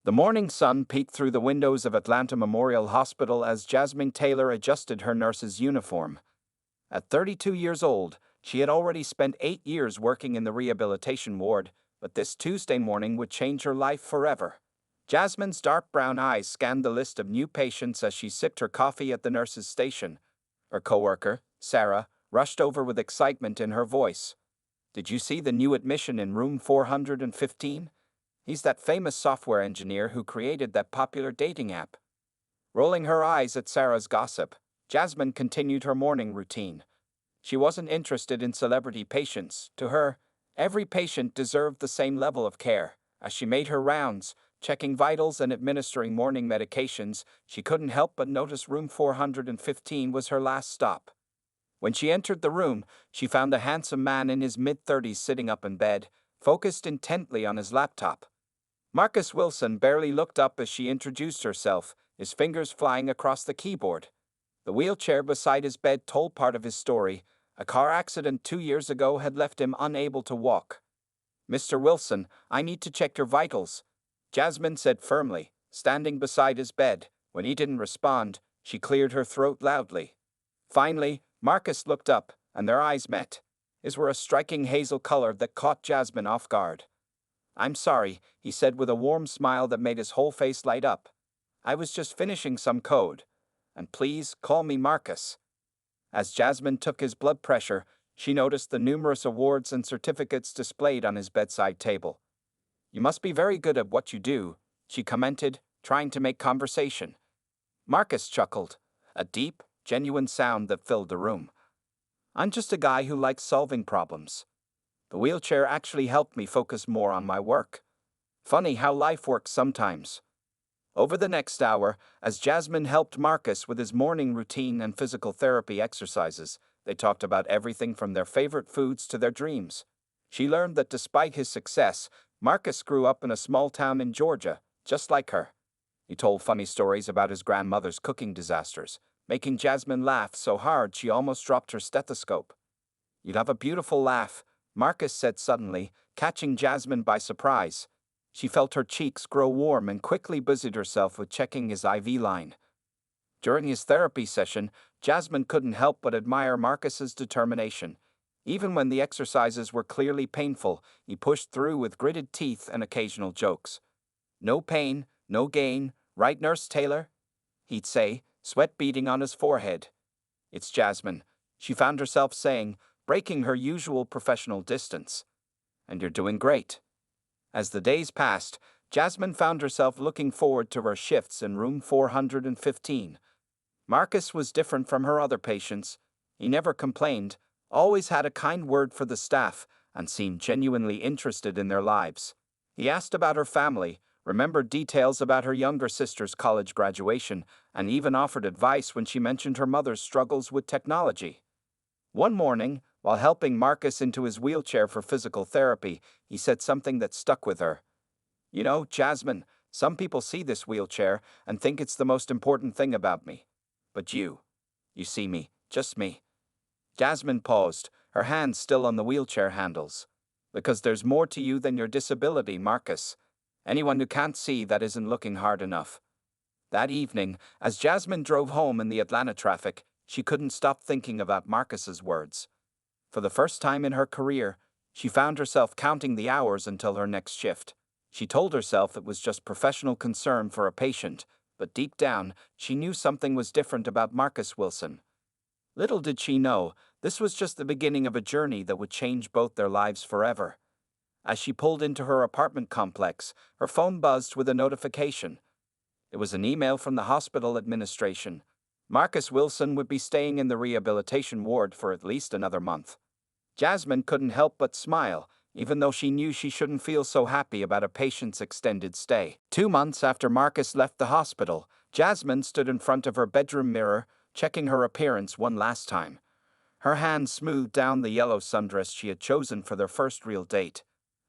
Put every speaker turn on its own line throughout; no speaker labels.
The morning sun peeked through the windows of Atlanta Memorial Hospital as Jasmine Taylor adjusted her nurse's uniform. At 32 years old, she had already spent 8 years working in the rehabilitation ward, but this Tuesday morning would change her life forever. Jasmine's dark brown eyes scanned the list of new patients as she sipped her coffee at the nurse's station. Her coworker, Sarah, rushed over with excitement in her voice. "Did you see the new admission in room 415? He's that famous software engineer who created that popular dating app." Rolling her eyes at Sarah's gossip, Jasmine continued her morning routine. She wasn't interested in celebrity patients. To her, every patient deserved the same level of care. As she made her rounds, checking vitals and administering morning medications, she couldn't help but notice room 415 was her last stop. When she entered the room, she found a handsome man in his mid-30s sitting up in bed, focused intently on his laptop. Marcus Wilson barely looked up as she introduced herself, his fingers flying across the keyboard. The wheelchair beside his bed told part of his story. A car accident 2 years ago had left him unable to walk. "Mr. Wilson, I need to check your vitals," Jasmine said firmly, standing beside his bed. When he didn't respond, she cleared her throat loudly. Finally, Marcus looked up, and their eyes met. His were a striking hazel color that caught Jasmine off guard. "I'm sorry," he said with a warm smile that made his whole face light up. "I was just finishing some code. And please, call me Marcus." As Jasmine took his blood pressure, she noticed the numerous awards and certificates displayed on his bedside table. "You must be very good at what you do," she commented, trying to make conversation. Marcus chuckled, a deep, genuine sound that filled the room. "I'm just a guy who likes solving problems. The wheelchair actually helped me focus more on my work. Funny how life works sometimes." Over the next hour, as Jasmine helped Marcus with his morning routine and physical therapy exercises, they talked about everything from their favorite foods to their dreams. She learned that despite his success, Marcus grew up in a small town in Georgia, just like her. He told funny stories about his grandmother's cooking disasters, making Jasmine laugh so hard she almost dropped her stethoscope. "You'd have a beautiful laugh," Marcus said suddenly, catching Jasmine by surprise. She felt her cheeks grow warm and quickly busied herself with checking his IV line. During his therapy session, Jasmine couldn't help but admire Marcus's determination. Even when the exercises were clearly painful, he pushed through with gritted teeth and occasional jokes. "No pain, no gain, right, Nurse Taylor?" he'd say, sweat beading on his forehead. "It's Jasmine," she found herself saying, breaking her usual professional distance. "And you're doing great." As the days passed, Jasmine found herself looking forward to her shifts in room 415. Marcus was different from her other patients. He never complained, always had a kind word for the staff, and seemed genuinely interested in their lives. He asked about her family, remembered details about her younger sister's college graduation, and even offered advice when she mentioned her mother's struggles with technology. One morning, while helping Marcus into his wheelchair for physical therapy, he said something that stuck with her. "You know, Jasmine, some people see this wheelchair and think it's the most important thing about me. But you see me, just me." Jasmine paused, her hands still on the wheelchair handles. "Because there's more to you than your disability, Marcus. Anyone who can't see that isn't looking hard enough." That evening, as Jasmine drove home in the Atlanta traffic, she couldn't stop thinking about Marcus's words. For the first time in her career, she found herself counting the hours until her next shift. She told herself it was just professional concern for a patient, but deep down, she knew something was different about Marcus Wilson. Little did she know, this was just the beginning of a journey that would change both their lives forever. As she pulled into her apartment complex, her phone buzzed with a notification. It was an email from the hospital administration. Marcus Wilson would be staying in the rehabilitation ward for at least another month. Jasmine couldn't help but smile, even though she knew she shouldn't feel so happy about a patient's extended stay. 2 months after Marcus left the hospital, Jasmine stood in front of her bedroom mirror, checking her appearance one last time. Her hand smoothed down the yellow sundress she had chosen for their first real date.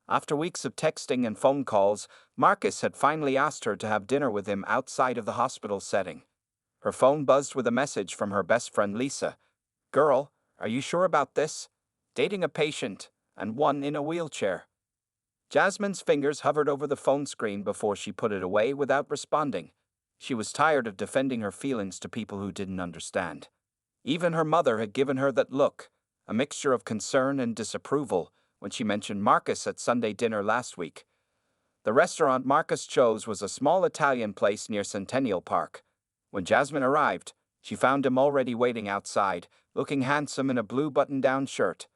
After weeks of texting and phone calls, Marcus had finally asked her to have dinner with him outside of the hospital setting. Her phone buzzed with a message from her best friend Lisa. "Girl, are you sure about this? Dating a patient, and one in a wheelchair." Jasmine's fingers hovered over the phone screen before she put it away without responding. She was tired of defending her feelings to people who didn't understand. Even her mother had given her that look, a mixture of concern and disapproval, when she mentioned Marcus at Sunday dinner last week. The restaurant Marcus chose was a small Italian place near Centennial Park. When Jasmine arrived, she found him already waiting outside, looking handsome in a blue button-down shirt.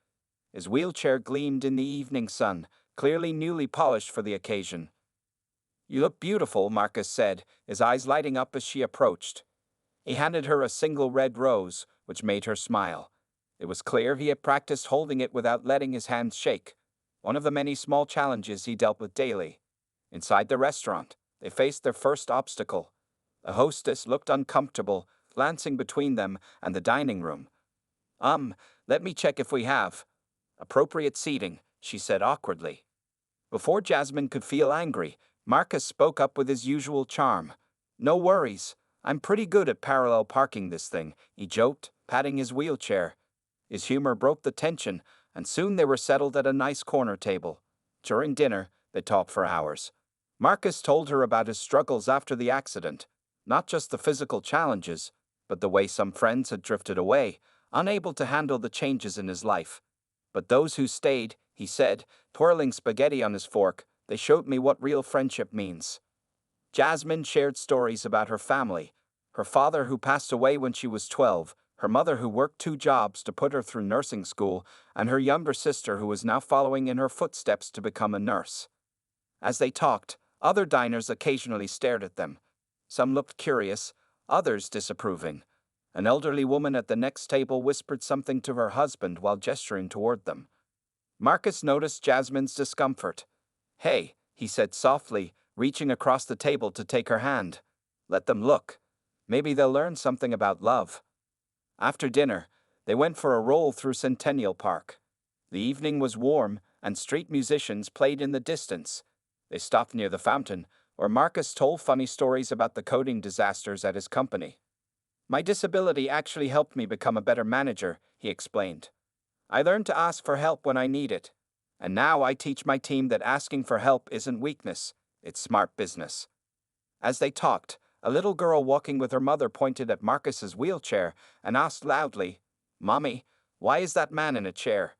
His wheelchair gleamed in the evening sun, clearly newly polished for the occasion. "You look beautiful," Marcus said, his eyes lighting up as she approached. He handed her a single red rose, which made her smile. It was clear he had practiced holding it without letting his hands shake, one of the many small challenges he dealt with daily. Inside the restaurant, they faced their first obstacle. The hostess looked uncomfortable, glancing between them and the dining room. Let me check if we have appropriate seating," she said awkwardly. Before Jasmine could feel angry, Marcus spoke up with his usual charm. "No worries. I'm pretty good at parallel parking this thing," he joked, patting his wheelchair. His humor broke the tension, and soon they were settled at a nice corner table. During dinner, they talked for hours. Marcus told her about his struggles after the accident, not just the physical challenges, but the way some friends had drifted away, unable to handle the changes in his life. "But those who stayed," he said, twirling spaghetti on his fork, "they showed me what real friendship means." Jasmine shared stories about her family, her father who passed away when she was 12, her mother who worked 2 jobs to put her through nursing school, and her younger sister who was now following in her footsteps to become a nurse. As they talked, other diners occasionally stared at them. Some looked curious, others disapproving. An elderly woman at the next table whispered something to her husband while gesturing toward them. Marcus noticed Jasmine's discomfort. "Hey," he said softly, reaching across the table to take her hand. "Let them look. Maybe they'll learn something about love." After dinner, they went for a roll through Centennial Park. The evening was warm, and street musicians played in the distance. They stopped near the fountain, where Marcus told funny stories about the coding disasters at his company. "My disability actually helped me become a better manager," he explained. "I learned to ask for help when I need it. And now I teach my team that asking for help isn't weakness, it's smart business." As they talked, a little girl walking with her mother pointed at Marcus's wheelchair and asked loudly, "Mommy, why is that man in a chair?"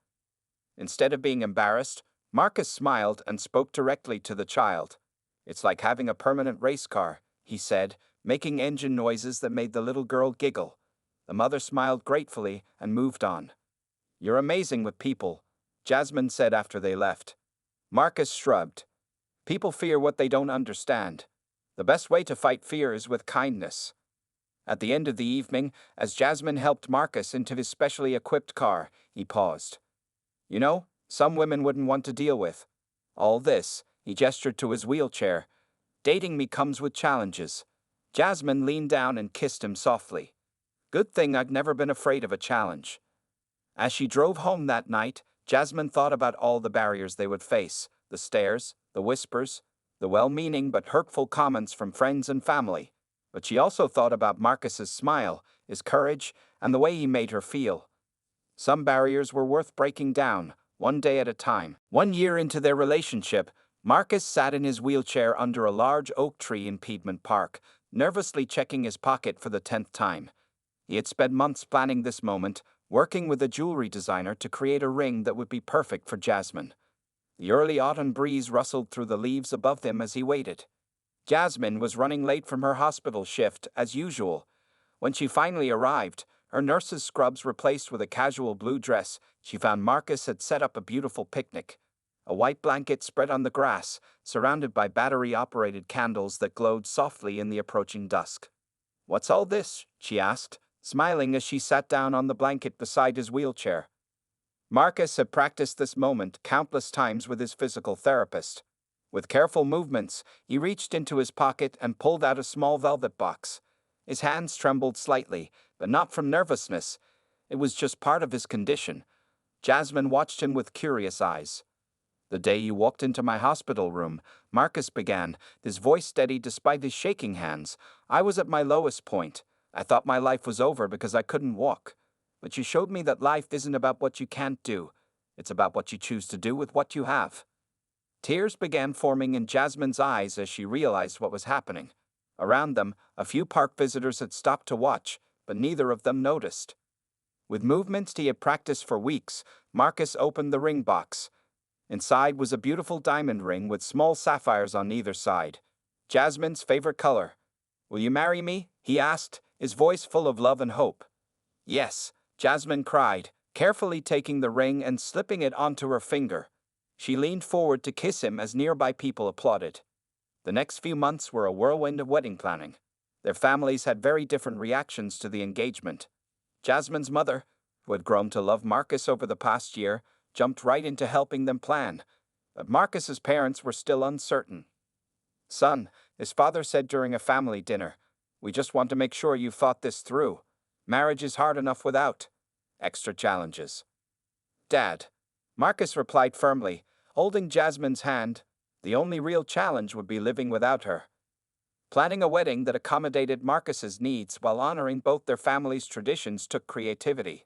Instead of being embarrassed, Marcus smiled and spoke directly to the child. "It's like having a permanent race car," he said, making engine noises that made the little girl giggle. The mother smiled gratefully and moved on. "You're amazing with people," Jasmine said after they left. Marcus shrugged. "People fear what they don't understand. The best way to fight fear is with kindness." At the end of the evening, as Jasmine helped Marcus into his specially equipped car, he paused. "You know, some women wouldn't want to deal with all this," he gestured to his wheelchair. "Dating me comes with challenges." Jasmine leaned down and kissed him softly. "Good thing I've never been afraid of a challenge." As she drove home that night, Jasmine thought about all the barriers they would face, the stares, the whispers, the well-meaning but hurtful comments from friends and family. But she also thought about Marcus's smile, his courage, and the way he made her feel. Some barriers were worth breaking down, one day at a time. 1 year into their relationship, Marcus sat in his wheelchair under a large oak tree in Piedmont Park, nervously checking his pocket for the 10th time. He had spent months planning this moment, working with a jewelry designer to create a ring that would be perfect for Jasmine. The early autumn breeze rustled through the leaves above them as he waited. Jasmine was running late from her hospital shift, as usual. When she finally arrived, her nurse's scrubs replaced with a casual blue dress, she found Marcus had set up a beautiful picnic. A white blanket spread on the grass, surrounded by battery-operated candles that glowed softly in the approaching dusk. "What's all this?" she asked, smiling as she sat down on the blanket beside his wheelchair. Marcus had practiced this moment countless times with his physical therapist. With careful movements, he reached into his pocket and pulled out a small velvet box. His hands trembled slightly, but not from nervousness. It was just part of his condition. Jasmine watched him with curious eyes. "The day you walked into my hospital room," Marcus began, his voice steady despite his shaking hands, "I was at my lowest point. I thought my life was over because I couldn't walk. But you showed me that life isn't about what you can't do. It's about what you choose to do with what you have." Tears began forming in Jasmine's eyes as she realized what was happening. Around them, a few park visitors had stopped to watch, but neither of them noticed. With movements he had practiced for weeks, Marcus opened the ring box. Inside was a beautiful diamond ring with small sapphires on either side. Jasmine's favorite color. "Will you marry me?" he asked, his voice full of love and hope. "Yes," Jasmine cried, carefully taking the ring and slipping it onto her finger. She leaned forward to kiss him as nearby people applauded. The next few months were a whirlwind of wedding planning. Their families had very different reactions to the engagement. Jasmine's mother, who had grown to love Marcus over the past year, jumped right into helping them plan. But Marcus's parents were still uncertain. "Son," his father said during a family dinner, "we just want to make sure you've thought this through. Marriage is hard enough without extra challenges." "Dad," Marcus replied firmly, holding Jasmine's hand, "the only real challenge would be living without her." Planning a wedding that accommodated Marcus's needs while honoring both their families' traditions took creativity.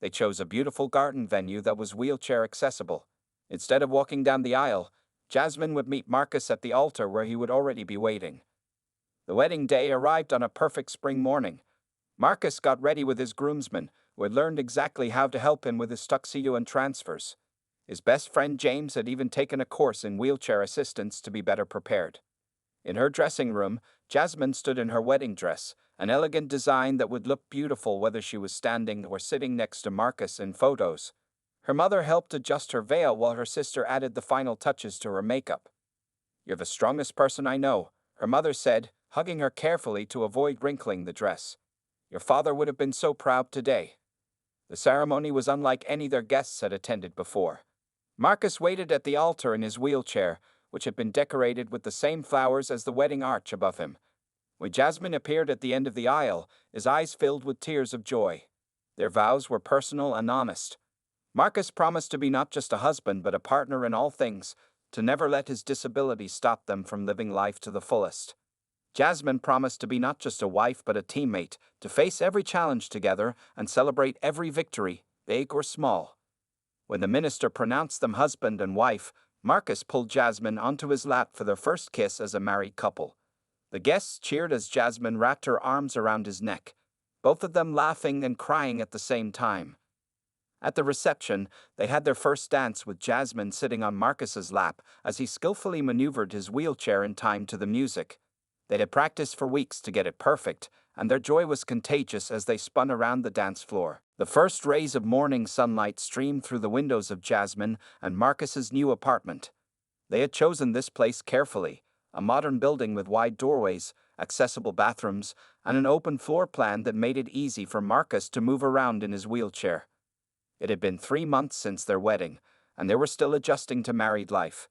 They chose a beautiful garden venue that was wheelchair accessible. Instead of walking down the aisle, Jasmine would meet Marcus at the altar where he would already be waiting. The wedding day arrived on a perfect spring morning. Marcus got ready with his groomsmen, who had learned exactly how to help him with his tuxedo and transfers. His best friend James had even taken a course in wheelchair assistance to be better prepared. In her dressing room, Jasmine stood in her wedding dress, an elegant design that would look beautiful whether she was standing or sitting next to Marcus in photos. Her mother helped adjust her veil while her sister added the final touches to her makeup. "You're the strongest person I know," her mother said, hugging her carefully to avoid wrinkling the dress. "Your father would have been so proud today." The ceremony was unlike any their guests had attended before. Marcus waited at the altar in his wheelchair, which had been decorated with the same flowers as the wedding arch above him. When Jasmine appeared at the end of the aisle, his eyes filled with tears of joy. Their vows were personal and honest. Marcus promised to be not just a husband but a partner in all things, to never let his disability stop them from living life to the fullest. Jasmine promised to be not just a wife but a teammate, to face every challenge together and celebrate every victory, big or small. When the minister pronounced them husband and wife, Marcus pulled Jasmine onto his lap for their first kiss as a married couple. The guests cheered as Jasmine wrapped her arms around his neck, both of them laughing and crying at the same time. At the reception, they had their first dance with Jasmine sitting on Marcus's lap as he skillfully maneuvered his wheelchair in time to the music. They had practiced for weeks to get it perfect, and their joy was contagious as they spun around the dance floor. The first rays of morning sunlight streamed through the windows of Jasmine and Marcus's new apartment. They had chosen this place carefully, a modern building with wide doorways, accessible bathrooms, and an open floor plan that made it easy for Marcus to move around in his wheelchair. It had been 3 months since their wedding, and they were still adjusting to married life.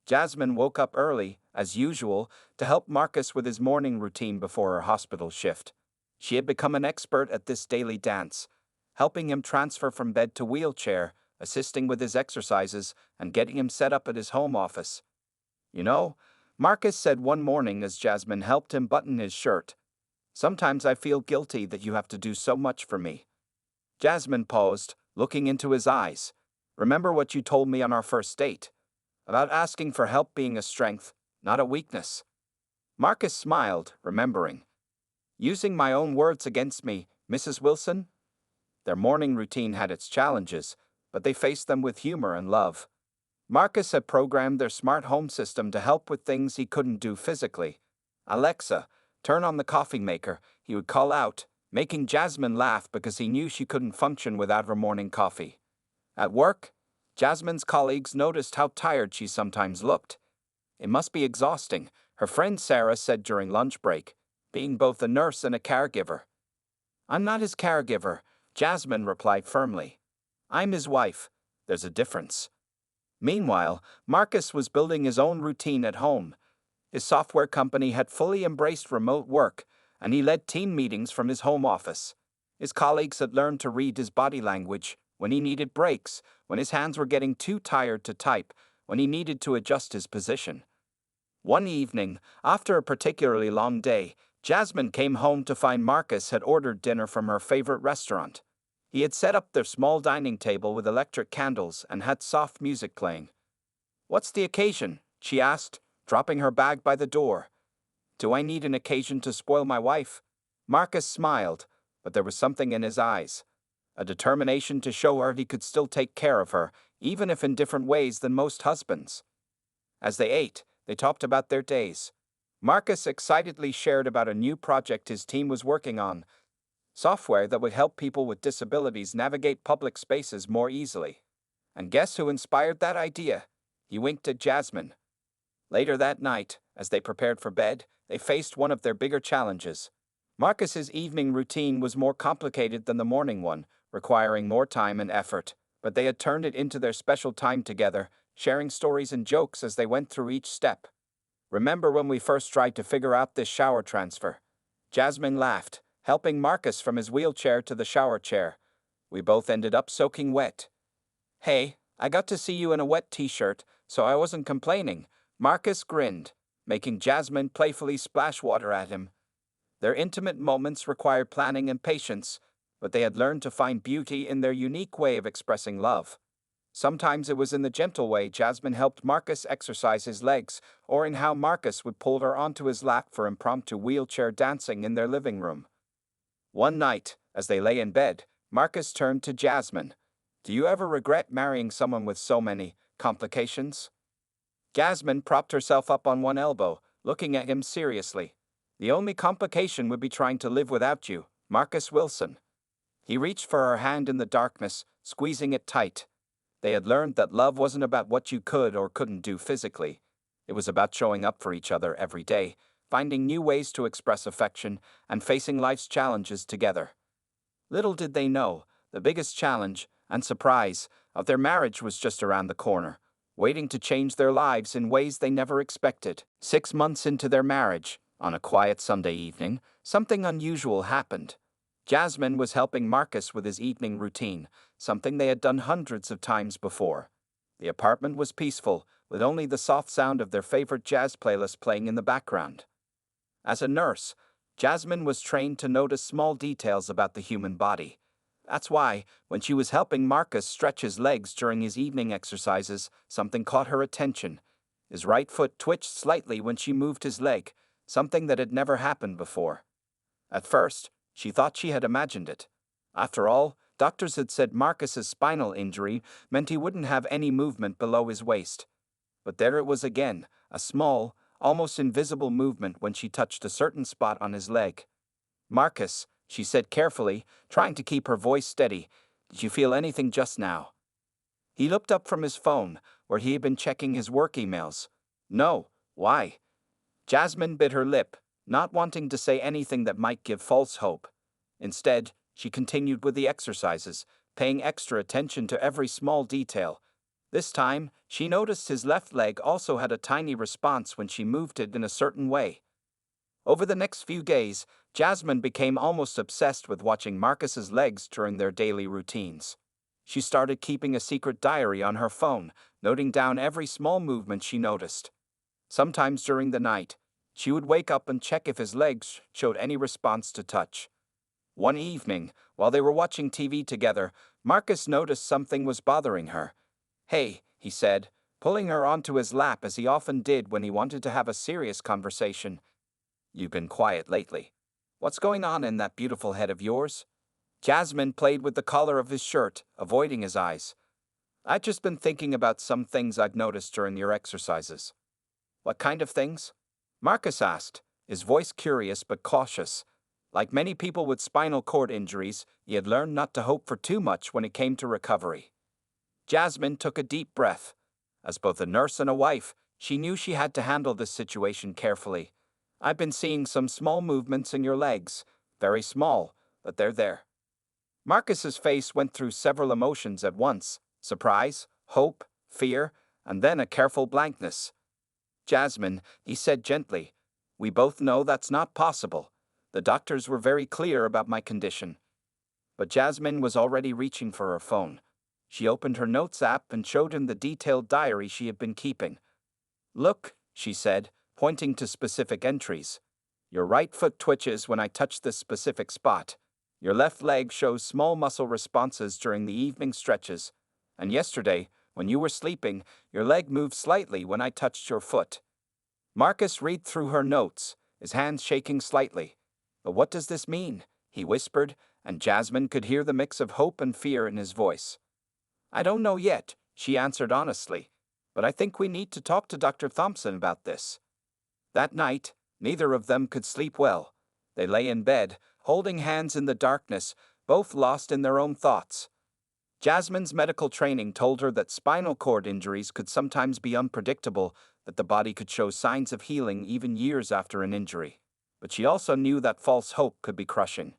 Jasmine woke up early, as usual, to help Marcus with his morning routine before her hospital shift. She had become an expert at this daily dance, helping him transfer from bed to wheelchair, assisting with his exercises, and getting him set up at his home office. "You know," Marcus said one morning as Jasmine helped him button his shirt, "sometimes I feel guilty that you have to do so much for me." Jasmine paused, looking into his eyes. "Remember what you told me on our first date? About asking for help being a strength, not a weakness." Marcus smiled, remembering. "Using my own words against me, Mrs. Wilson?" Their morning routine had its challenges, but they faced them with humor and love. Marcus had programmed their smart home system to help with things he couldn't do physically. "Alexa, turn on the coffee maker," he would call out, making Jasmine laugh because he knew she couldn't function without her morning coffee. At work, Jasmine's colleagues noticed how tired she sometimes looked. "It must be exhausting," her friend Sarah said during lunch break, being both a nurse and a caregiver. "I'm not his caregiver," Jasmine replied firmly. "I'm his wife. There's a difference." Meanwhile, Marcus was building his own routine at home. His software company had fully embraced remote work, and he led team meetings from his home office. His colleagues had learned to read his body language, when he needed breaks, when his hands were getting too tired to type, when he needed to adjust his position. One evening, after a particularly long day, Jasmine came home to find Marcus had ordered dinner from her favorite restaurant. He had set up their small dining table with electric candles and had soft music playing. "What's the occasion?" she asked, dropping her bag by the door. "Do I need an occasion to spoil my wife?" Marcus smiled, but there was something in his eyes. A determination to show her he could still take care of her, even if in different ways than most husbands. As they ate, they talked about their days. Marcus excitedly shared about a new project his team was working on, software that would help people with disabilities navigate public spaces more easily. And guess who inspired that idea? He winked at Jasmine. Later that night, as they prepared for bed, they faced one of their bigger challenges. Marcus's evening routine was more complicated than the morning one, requiring more time and effort, but they had turned it into their special time together, sharing stories and jokes as they went through each step. "Remember when we first tried to figure out this shower transfer?" Jasmine laughed, helping Marcus from his wheelchair to the shower chair. "We both ended up soaking wet." "Hey, I got to see you in a wet t-shirt, so I wasn't complaining." Marcus grinned, making Jasmine playfully splash water at him. Their intimate moments required planning and patience, but they had learned to find beauty in their unique way of expressing love. Sometimes it was in the gentle way Jasmine helped Marcus exercise his legs, or in how Marcus would pull her onto his lap for impromptu wheelchair dancing in their living room. One night, as they lay in bed, Marcus turned to Jasmine. "Do you ever regret marrying someone with so many complications?" Jasmine propped herself up on one elbow, looking at him seriously. "The only complication would be trying to live without you, Marcus Wilson." He reached for her hand in the darkness, squeezing it tight. They had learned that love wasn't about what you could or couldn't do physically. It was about showing up for each other every day, finding new ways to express affection, and facing life's challenges together. Little did they know, the biggest challenge, and surprise, of their marriage was just around the corner, waiting to change their lives in ways they never expected. 6 months into their marriage, on a quiet Sunday evening, something unusual happened. Jasmine was helping Marcus with his evening routine, something they had done hundreds of times before. The apartment was peaceful, with only the soft sound of their favorite jazz playlist playing in the background. As a nurse, Jasmine was trained to notice small details about the human body. That's why, when she was helping Marcus stretch his legs during his evening exercises, something caught her attention. His right foot twitched slightly when she moved his leg, something that had never happened before. At first, she thought she had imagined it. After all, doctors had said Marcus's spinal injury meant he wouldn't have any movement below his waist. But there it was again, a small, almost invisible movement when she touched a certain spot on his leg. "Marcus," she said carefully, trying to keep her voice steady, "did you feel anything just now?" He looked up from his phone, where he had been checking his work emails. "No, why?" Jasmine bit her lip, not wanting to say anything that might give false hope. Instead, she continued with the exercises, paying extra attention to every small detail. This time, she noticed his left leg also had a tiny response when she moved it in a certain way. Over the next few days, Jasmine became almost obsessed with watching Marcus's legs during their daily routines. She started keeping a secret diary on her phone, noting down every small movement she noticed. Sometimes during the night, she would wake up and check if his legs showed any response to touch. One evening, while they were watching TV together, Marcus noticed something was bothering her. "Hey," he said, pulling her onto his lap as he often did when he wanted to have a serious conversation. "You've been quiet lately. What's going on in that beautiful head of yours?" Jasmine played with the collar of his shirt, avoiding his eyes. "I've just been thinking about some things I've noticed during your exercises." "What kind of things?" Marcus asked, his voice curious but cautious. Like many people with spinal cord injuries, he had learned not to hope for too much when it came to recovery. Jasmine took a deep breath. As both a nurse and a wife, she knew she had to handle this situation carefully. "I've been seeing some small movements in your legs. Very small, but they're there." Marcus's face went through several emotions at once: surprise, hope, fear, and then a careful blankness. "Jasmine," he said gently, "we both know that's not possible. The doctors were very clear about my condition." But Jasmine was already reaching for her phone. She opened her notes app and showed him the detailed diary she had been keeping. "Look," she said, pointing to specific entries. "Your right foot twitches when I touch this specific spot. Your left leg shows small muscle responses during the evening stretches. And yesterday, When you were sleeping, your leg moved slightly when I touched your foot. Marcus read through her notes, his hands shaking slightly. But what does this mean? He whispered, and Jasmine could hear the mix of hope and fear in his voice. I don't know yet, she answered honestly, but I think we need to talk to Dr. Thompson about this. That night, neither of them could sleep well. They lay in bed, holding hands in the darkness, both lost in their own thoughts. Jasmine's medical training told her that spinal cord injuries could sometimes be unpredictable, that the body could show signs of healing even years after an injury. But she also knew that false hope could be crushing.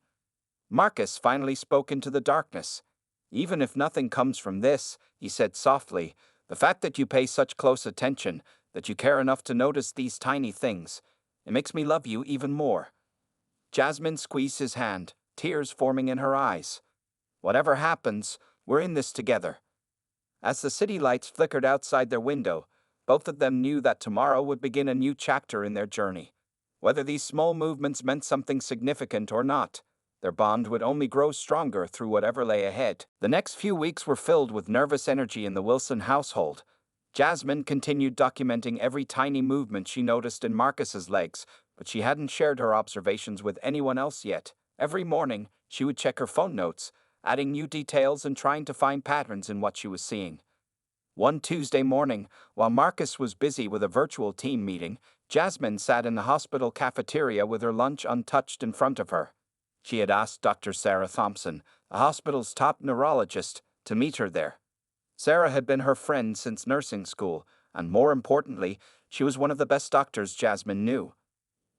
Marcus finally spoke into the darkness. Even if nothing comes from this, he said softly, the fact that you pay such close attention, that you care enough to notice these tiny things, it makes me love you even more. Jasmine squeezed his hand, tears forming in her eyes. Whatever happens, we're in this together. As the city lights flickered outside their window, both of them knew that tomorrow would begin a new chapter in their journey. Whether these small movements meant something significant or not, their bond would only grow stronger through whatever lay ahead. The next few weeks were filled with nervous energy in the Wilson household. Jasmine continued documenting every tiny movement she noticed in Marcus's legs, but she hadn't shared her observations with anyone else yet. Every morning, she would check her phone notes, adding new details and trying to find patterns in what she was seeing. One Tuesday morning, while Marcus was busy with a virtual team meeting, Jasmine sat in the hospital cafeteria with her lunch untouched in front of her. She had asked Dr. Sarah Thompson, the hospital's top neurologist, to meet her there. Sarah had been her friend since nursing school, and more importantly, she was one of the best doctors Jasmine knew.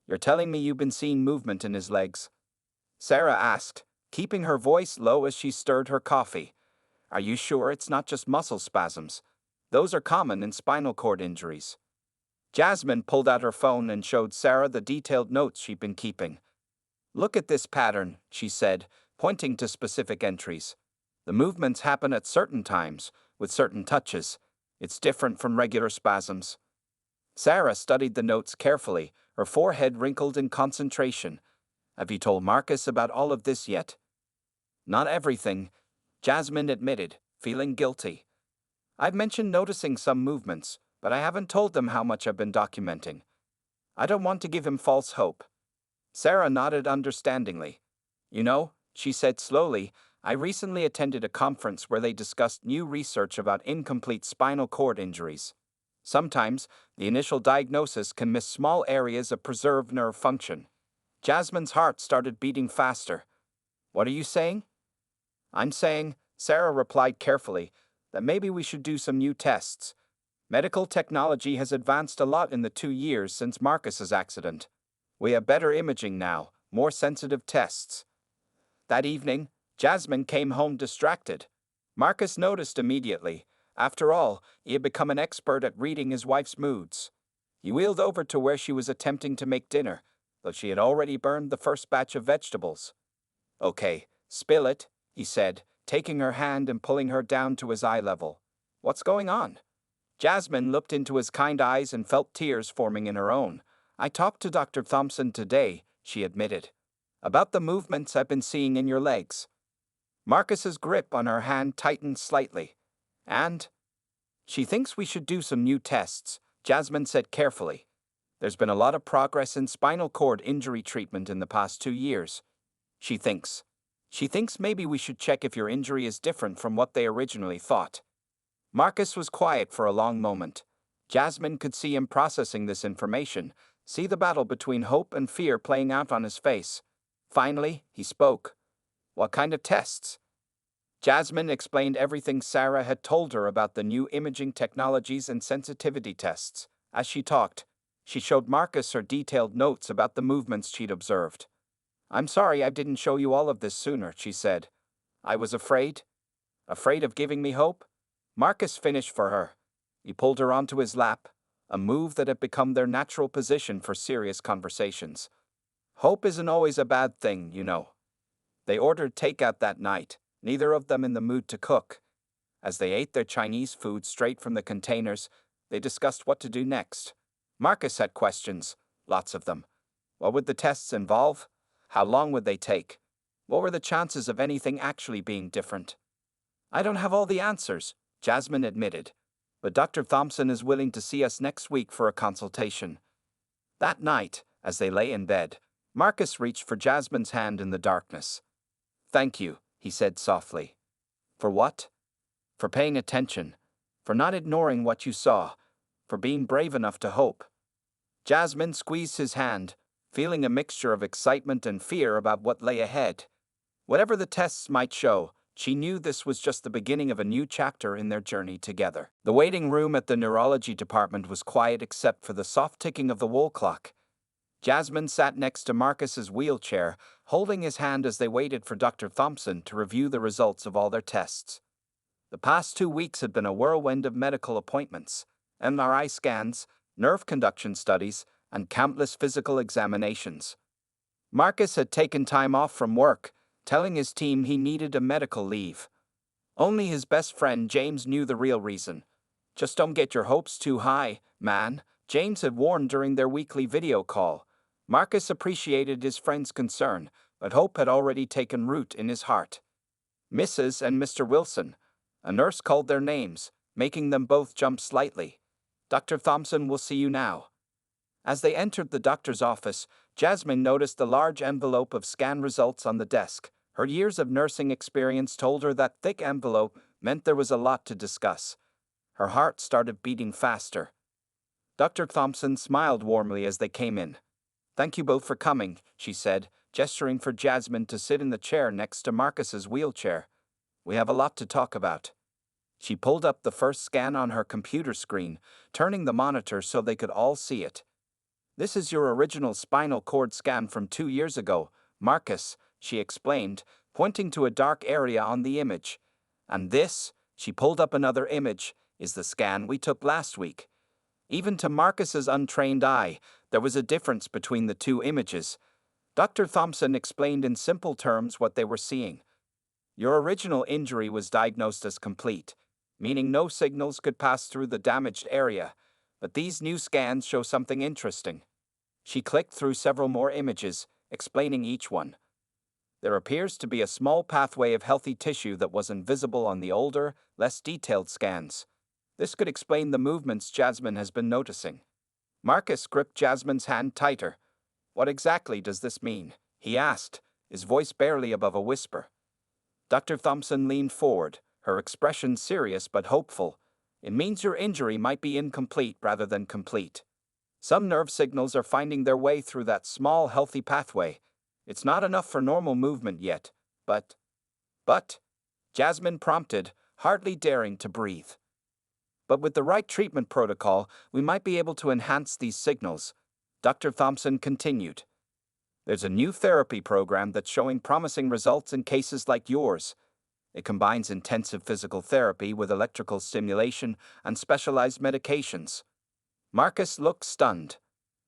You're telling me you've been seeing movement in his legs? Sarah asked, keeping her voice low as she stirred her coffee. Are you sure it's not just muscle spasms? Those are common in spinal cord injuries. Jasmine pulled out her phone and showed Sarah the detailed notes she'd been keeping. Look at this pattern, she said, pointing to specific entries. The movements happen at certain times, with certain touches. It's different from regular spasms. Sarah studied the notes carefully, her forehead wrinkled in concentration. Have you told Marcus about all of this yet? Not everything, Jasmine admitted, feeling guilty. I've mentioned noticing some movements, but I haven't told them how much I've been documenting. I don't want to give him false hope. Sarah nodded understandingly. You know, she said slowly, I recently attended a conference where they discussed new research about incomplete spinal cord injuries. Sometimes, the initial diagnosis can miss small areas of preserved nerve function. Jasmine's heart started beating faster. What are you saying? I'm saying, Sarah replied carefully, that maybe we should do some new tests. Medical technology has advanced a lot in the 2 years since Marcus's accident. We have better imaging now, more sensitive tests. That evening, Jasmine came home distracted. Marcus noticed immediately. After all, he had become an expert at reading his wife's moods. He wheeled over to where she was attempting to make dinner, though she had already burned the first batch of vegetables. Okay, spill it, he said, taking her hand and pulling her down to his eye level. What's going on? Jasmine looked into his kind eyes and felt tears forming in her own. I talked to Dr. Thompson today, she admitted, about the movements I've been seeing in your legs. Marcus's grip on her hand tightened slightly. And? She thinks we should do some new tests, Jasmine said carefully. There's been a lot of progress in spinal cord injury treatment in the past 2 years. She thinks maybe we should check if your injury is different from what they originally thought. Marcus was quiet for a long moment. Jasmine could see him processing this information, see the battle between hope and fear playing out on his face. Finally, he spoke. What kind of tests? Jasmine explained everything Sarah had told her about the new imaging technologies and sensitivity tests. As she talked, she showed Marcus her detailed notes about the movements she'd observed. I'm sorry I didn't show you all of this sooner, she said. I was afraid. Afraid of giving me hope? Marcus finished for her. He pulled her onto his lap, a move that had become their natural position for serious conversations. Hope isn't always a bad thing, you know. They ordered takeout that night, neither of them in the mood to cook. As they ate their Chinese food straight from the containers, they discussed what to do next. Marcus had questions, lots of them. What would the tests involve? How long would they take? What were the chances of anything actually being different? I don't have all the answers, Jasmine admitted. But Dr. Thompson is willing to see us next week for a consultation. That night, as they lay in bed, Marcus reached for Jasmine's hand in the darkness. "Thank you," he said softly. "For what?" "For paying attention. For not ignoring what you saw. For being brave enough to hope." Jasmine squeezed his hand, feeling a mixture of excitement and fear about what lay ahead. Whatever the tests might show, she knew this was just the beginning of a new chapter in their journey together. The waiting room at the neurology department was quiet except for the soft ticking of the wall clock. Jasmine sat next to Marcus's wheelchair, holding his hand as they waited for Dr. Thompson to review the results of all their tests. The past 2 weeks had been a whirlwind of medical appointments, MRI scans, nerve conduction studies, and countless physical examinations. Marcus had taken time off from work, telling his team he needed a medical leave. Only his best friend James knew the real reason. "Just don't get your hopes too high, man," James had warned during their weekly video call. Marcus appreciated his friend's concern, but hope had already taken root in his heart. "Mrs. and Mr. Wilson," a nurse called their names, making them both jump slightly. "Dr. Thompson will see you now." As they entered the doctor's office, Jasmine noticed the large envelope of scan results on the desk. Her years of nursing experience told her that thick envelope meant there was a lot to discuss. Her heart started beating faster. Dr. Thompson smiled warmly as they came in. "Thank you both for coming," she said, gesturing for Jasmine to sit in the chair next to Marcus's wheelchair. "We have a lot to talk about." She pulled up the first scan on her computer screen, turning the monitor so they could all see it. "This is your original spinal cord scan from 2 years ago, Marcus," she explained, pointing to a dark area on the image. "And this," she pulled up another image, "is the scan we took last week." Even to Marcus's untrained eye, there was a difference between the two images. Dr. Thompson explained in simple terms what they were seeing. "Your original injury was diagnosed as complete, meaning no signals could pass through the damaged area, but these new scans show something interesting." She clicked through several more images, explaining each one. "There appears to be a small pathway of healthy tissue that wasn't visible on the older, less detailed scans. This could explain the movements Jasmine has been noticing." Marcus gripped Jasmine's hand tighter. "What exactly does this mean?" he asked, his voice barely above a whisper. Dr. Thompson leaned forward, her expression serious but hopeful. "It means your injury might be incomplete rather than complete. Some nerve signals are finding their way through that small, healthy pathway. It's not enough for normal movement yet, but, Jasmine prompted, hardly daring to breathe. "But with the right treatment protocol, we might be able to enhance these signals," Dr. Thompson continued. "There's a new therapy program that's showing promising results in cases like yours. It combines intensive physical therapy with electrical stimulation and specialized medications." Marcus looked stunned.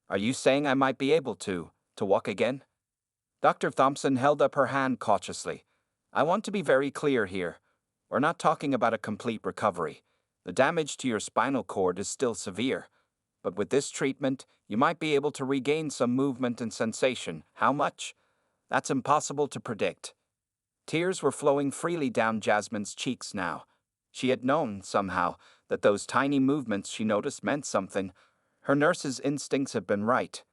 "Are you saying I might be able to walk again?" Dr. Thompson held up her hand cautiously. "I want to be very clear here. We're not talking about a complete recovery. The damage to your spinal cord is still severe. But with this treatment, you might be able to regain some movement and sensation. How much? That's impossible to predict." Tears were flowing freely down Jasmine's cheeks now. She had known, somehow, that those tiny movements she noticed meant something. Her nurse's instincts had been right.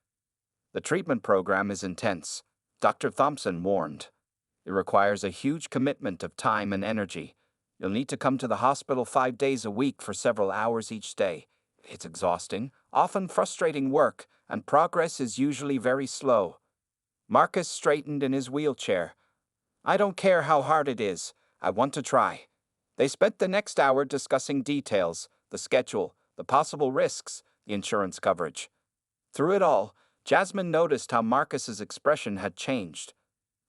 "The treatment program is intense," Dr. Thompson warned. "It requires a huge commitment of time and energy. You'll need to come to the hospital 5 days a week for several hours each day. It's exhausting, often frustrating work, and progress is usually very slow." Marcus straightened in his wheelchair. "I don't care how hard it is. I want to try." They spent the next hour discussing details, the schedule, the possible risks, the insurance coverage. Through it all, Jasmine noticed how Marcus's expression had changed.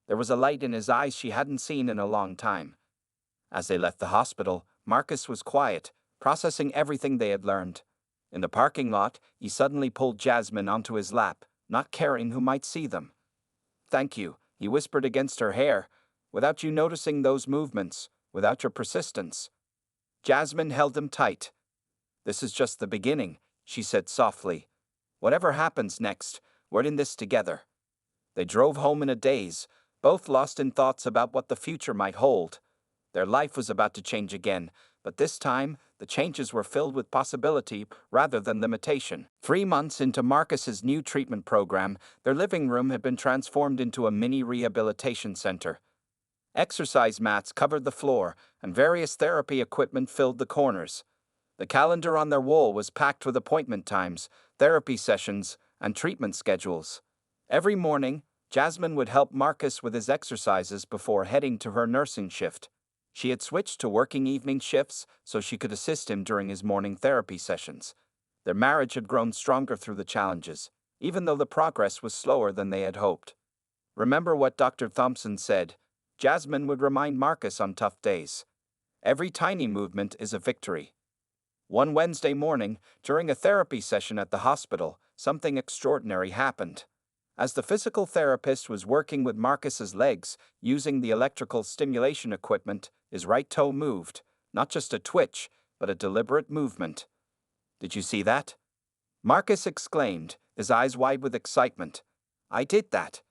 There was a light in his eyes she hadn't seen in a long time. As they left the hospital, Marcus was quiet, processing everything they had learned. In the parking lot, he suddenly pulled Jasmine onto his lap, not caring who might see them. "Thank you," he whispered against her hair. "Without you noticing those movements, without your persistence." Jasmine held him tight. "This is just the beginning," she said softly. "Whatever happens next, we're in this together." They drove home in a daze, both lost in thoughts about what the future might hold. Their life was about to change again, But this time, the changes were filled with possibility rather than limitation. 3 months into Marcus's new treatment program, their living room had been transformed into a mini rehabilitation center. Exercise mats covered the floor, and various therapy equipment filled the corners. The calendar on their wall was packed with appointment times, therapy sessions, and treatment schedules. Every morning, Jasmine would help Marcus with his exercises before heading to her nursing shift. She had switched to working evening shifts so she could assist him during his morning therapy sessions. Their marriage had grown stronger through the challenges, even though the progress was slower than they had hoped. Remember what Dr. Thompson said? Jasmine would remind Marcus on tough days. Every tiny movement is a victory. One Wednesday morning, during a therapy session at the hospital, something extraordinary happened. As the physical therapist was working with Marcus's legs, using the electrical stimulation equipment, his right toe moved, not just a twitch, but a deliberate movement. "Did you see that?" Marcus exclaimed, his eyes wide with excitement. "I did that.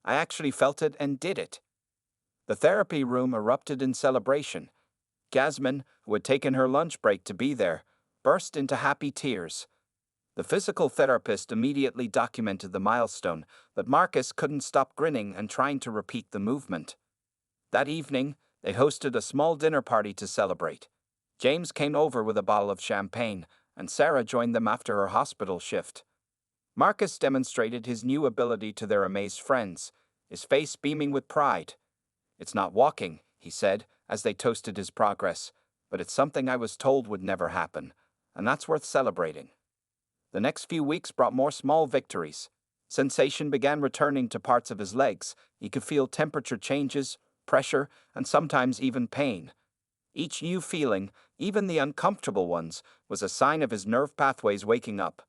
I actually felt it and did it." The therapy room erupted in celebration. Jasmine, who had taken her lunch break to be there, burst into happy tears. The physical therapist immediately documented the milestone, but Marcus couldn't stop grinning and trying to repeat the movement. That evening, they hosted a small dinner party to celebrate. James came over with a bottle of champagne, and Sarah joined them after her hospital shift. Marcus demonstrated his new ability to their amazed friends, his face beaming with pride. "It's not walking," he said, as they toasted his progress, "but it's something I was told would never happen, and that's worth celebrating." The next few weeks brought more small victories. Sensation began returning to parts of his legs. He could feel temperature changes, pressure, and sometimes even pain. Each new feeling, even the uncomfortable ones, was a sign of his nerve pathways waking up.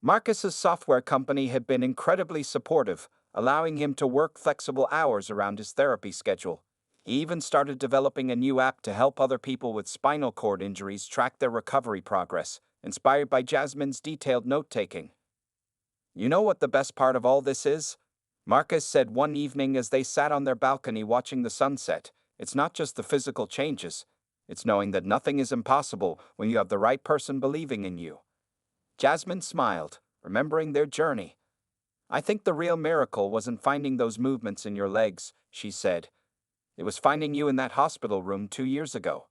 Marcus's software company had been incredibly supportive, allowing him to work flexible hours around his therapy schedule. He even started developing a new app to help other people with spinal cord injuries track their recovery progress, inspired by Jasmine's detailed note-taking. "You know what the best part of all this is?" Marcus said one evening as they sat on their balcony watching the sunset. "It's not just the physical changes. It's knowing that nothing is impossible when you have the right person believing in you." Jasmine smiled, remembering their journey. "I think the real miracle wasn't finding those movements in your legs," she said. "It was finding you in that hospital room 2 years ago."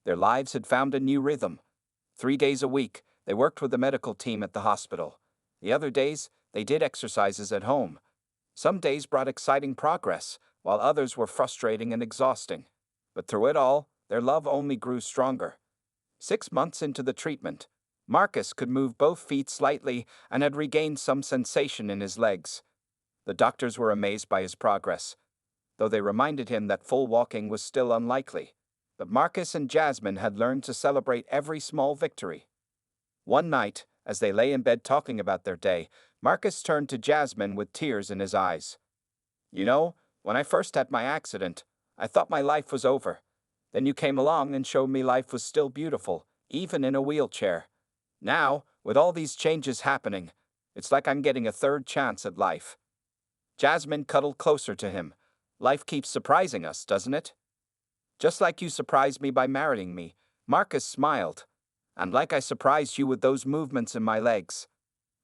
Their lives had found a new rhythm. 3 days a week, they worked with the medical team at the hospital. The other days, they did exercises at home. Some days brought exciting progress, while others were frustrating and exhausting. But through it all, their love only grew stronger. 6 months into the treatment, Marcus could move both feet slightly and had regained some sensation in his legs. The doctors were amazed by his progress, though they reminded him that full walking was still unlikely. But Marcus and Jasmine had learned to celebrate every small victory. One night, as they lay in bed talking about their day, Marcus turned to Jasmine with tears in his eyes. "You know, when I first had my accident, I thought my life was over. Then you came along and showed me life was still beautiful, even in a wheelchair. Now, with all these changes happening, it's like I'm getting a third chance at life." Jasmine cuddled closer to him. "Life keeps surprising us, doesn't it?" "Just like you surprised me by marrying me," Marcus smiled. "And like I surprised you with those movements in my legs."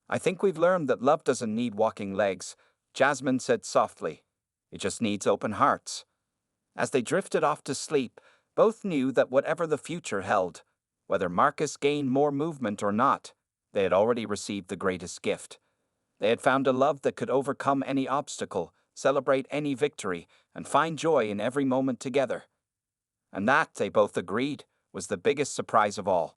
"I think we've learned that love doesn't need walking legs," Jasmine said softly. "It just needs open hearts." As they drifted off to sleep, both knew that whatever the future held, whether Marcus gained more movement or not, they had already received the greatest gift. They had found a love that could overcome any obstacle, celebrate any victory, and find joy in every moment together. And that, they both agreed, was the biggest surprise of all.